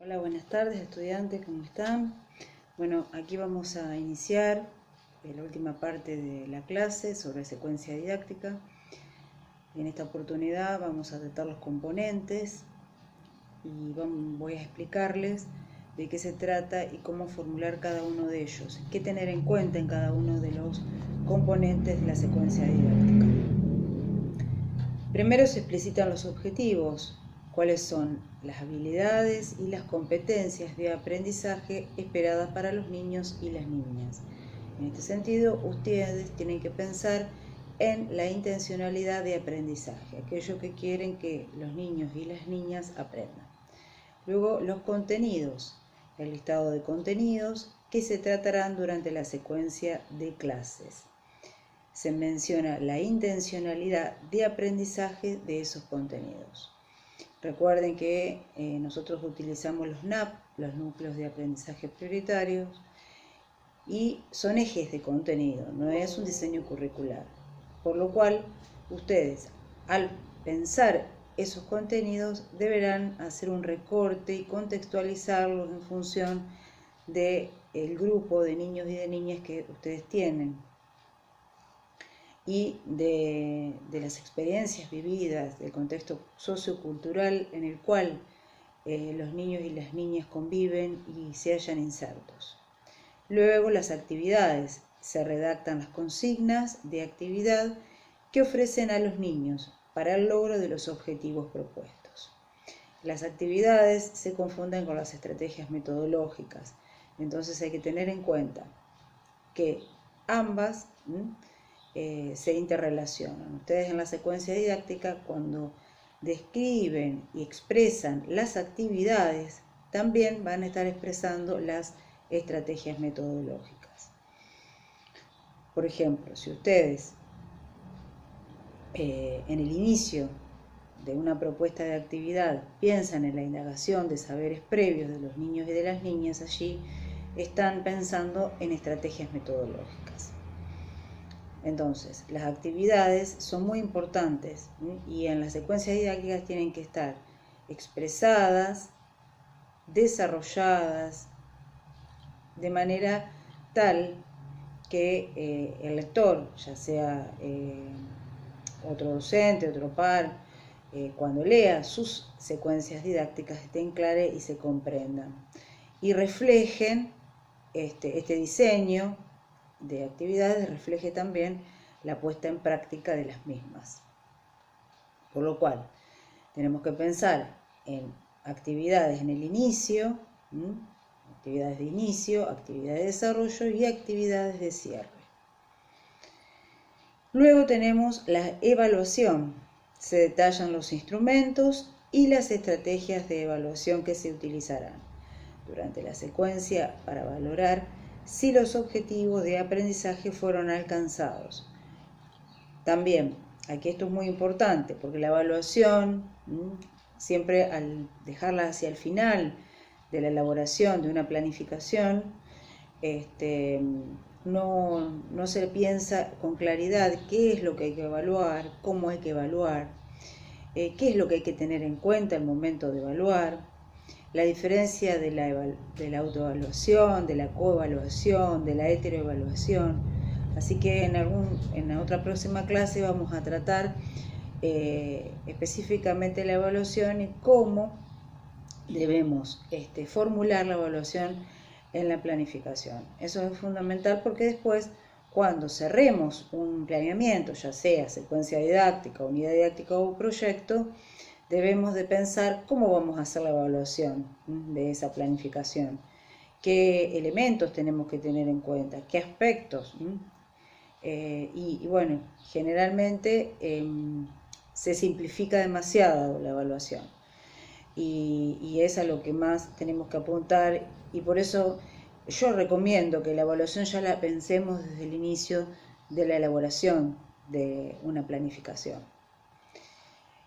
Hola, buenas tardes estudiantes, ¿cómo están? Bueno, aquí vamos a iniciar la última parte de la clase sobre secuencia didáctica. En esta oportunidad vamos a tratar los componentes y voy a explicarles de qué se trata y cómo formular cada uno de ellos, qué tener en cuenta en cada uno de los componentes de la secuencia didáctica. Primero se explicitan los objetivos, cuáles son las habilidades y las competencias de aprendizaje esperadas para los niños y las niñas. En este sentido, ustedes tienen que pensar en la intencionalidad de aprendizaje, aquello que quieren que los niños y las niñas aprendan. Luego, los contenidos, el listado de contenidos que se tratarán durante la secuencia de clases. Se menciona la intencionalidad de aprendizaje de esos contenidos. Recuerden que nosotros utilizamos los NAP, los núcleos de aprendizaje prioritarios, y son ejes de contenido, no es un diseño curricular. Por lo cual, ustedes, al pensar esos contenidos, deberán hacer un recorte y contextualizarlos en función del grupo de niños y de niñas que ustedes tienen y de las experiencias vividas, del contexto sociocultural en el cual los niños y las niñas conviven y se hallan insertos. Luego, las actividades. Se redactan las consignas de actividad que ofrecen a los niños para el logro de los objetivos propuestos. Las actividades se confunden con las estrategias metodológicas, entonces hay que tener en cuenta que ambas se interrelacionan. Ustedes en la secuencia didáctica, cuando describen y expresan las actividades, también van a estar expresando las estrategias metodológicas. Por ejemplo, si ustedes en el inicio de una propuesta de actividad piensan en la indagación de saberes previos de los niños y de las niñas, allí están pensando en estrategias metodológicas. Entonces, las actividades son muy importantes y en las secuencias didácticas tienen que estar expresadas, desarrolladas, de manera tal que el lector, ya sea otro docente, otro par, cuando lea sus secuencias didácticas estén claras y se comprendan y reflejen este diseño de actividades, refleje también la puesta en práctica de las mismas. Por lo cual, tenemos que pensar en actividades en el inicio, actividades de inicio, actividades de desarrollo y actividades de cierre. Luego tenemos la evaluación. Se detallan los instrumentos y las estrategias de evaluación que se utilizarán durante la secuencia para valorar si los objetivos de aprendizaje fueron alcanzados. También, aquí esto es muy importante, porque la evaluación, siempre al dejarla hacia el final de la elaboración de una planificación, no se piensa con claridad qué es lo que hay que evaluar, cómo hay que evaluar, qué es lo que hay que tener en cuenta al momento de evaluar, la diferencia de la autoevaluación, de la coevaluación, de la heteroevaluación. Así que en otra próxima clase vamos a tratar específicamente la evaluación y cómo debemos formular la evaluación en la planificación. Eso es fundamental porque después, cuando cerremos un planeamiento, ya sea secuencia didáctica, unidad didáctica o proyecto, debemos de pensar cómo vamos a hacer la evaluación de esa planificación, qué elementos tenemos que tener en cuenta, qué aspectos. Y bueno, generalmente se simplifica demasiado la evaluación y es a lo que más tenemos que apuntar, y por eso yo recomiendo que la evaluación ya la pensemos desde el inicio de la elaboración de una planificación.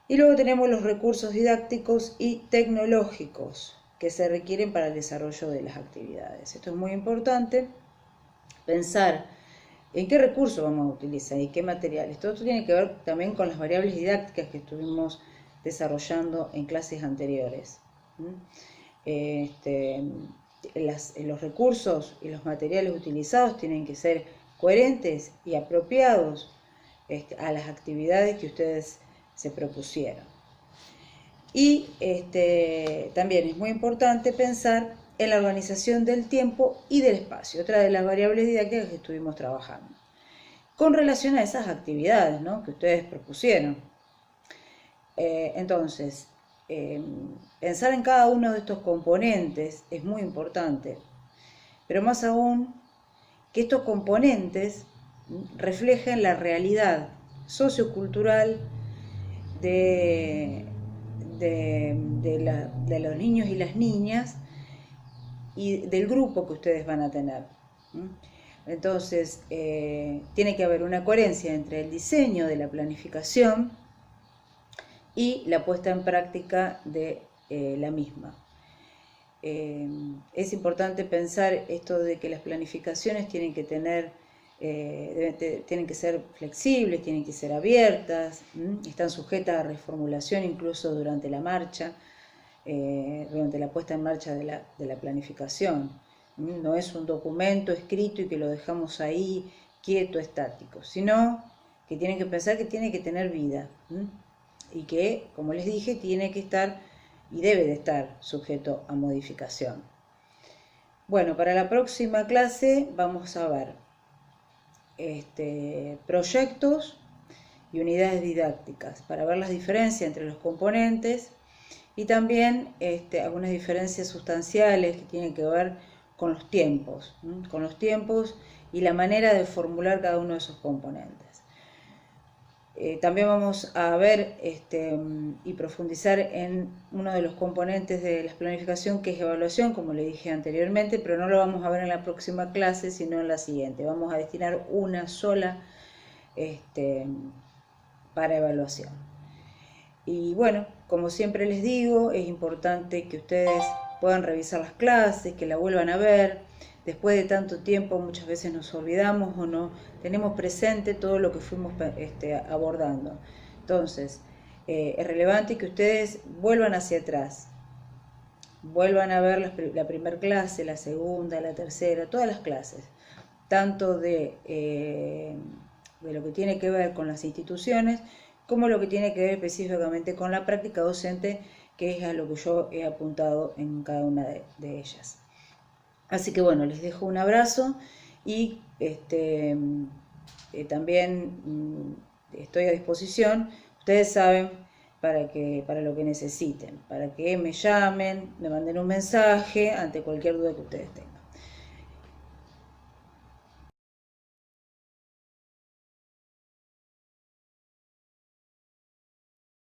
Y luego tenemos los recursos didácticos y tecnológicos que se requieren para el desarrollo de las actividades. Esto es muy importante, pensar en qué recursos vamos a utilizar y qué materiales. Todo esto tiene que ver también con las variables didácticas que estuvimos desarrollando en clases anteriores. los recursos y los materiales utilizados tienen que ser coherentes y apropiados a las actividades que ustedes se propusieron. Y también es muy importante pensar en la organización del tiempo y del espacio, otra de las variables didácticas que estuvimos trabajando, con relación a esas actividades, ¿no?, que ustedes propusieron. Entonces, pensar en cada uno de estos componentes es muy importante, pero más aún que estos componentes reflejen la realidad sociocultural de los niños y las niñas y del grupo que ustedes van a tener. Entonces, tiene que haber una coherencia entre el diseño de la planificación y la puesta en práctica de la misma. Es importante pensar esto de que las planificaciones tienen que tienen que ser flexibles, tienen que ser abiertas, están sujetas a reformulación incluso durante la marcha, durante la puesta en marcha de la planificación. No es un documento escrito y que lo dejamos ahí quieto, estático, sino que tienen que pensar que tiene que tener vida y que, como les dije, tiene que estar y debe de estar sujeto a modificación. Bueno, para la próxima clase vamos a ver proyectos y unidades didácticas para ver las diferencias entre los componentes y también algunas diferencias sustanciales que tienen que ver con los tiempos y la manera de formular cada uno de esos componentes. También vamos a ver y profundizar en uno de los componentes de la planificación, que es evaluación, como le dije anteriormente, pero no lo vamos a ver en la próxima clase, sino en la siguiente. Vamos a destinar una sola para evaluación. Y bueno, como siempre les digo, es importante que ustedes puedan revisar las clases, que la vuelvan a ver. Después de tanto tiempo muchas veces nos olvidamos o no tenemos presente todo lo que fuimos abordando. Entonces, es relevante que ustedes vuelvan hacia atrás, vuelvan a ver la primera clase, la segunda, la tercera, todas las clases, tanto de lo que tiene que ver con las instituciones, como lo que tiene que ver específicamente con la práctica docente, que es a lo que yo he apuntado en cada una de ellas. Así que bueno, les dejo un abrazo y también estoy a disposición, ustedes saben, para lo que necesiten, para que me llamen, me manden un mensaje ante cualquier duda que ustedes tengan.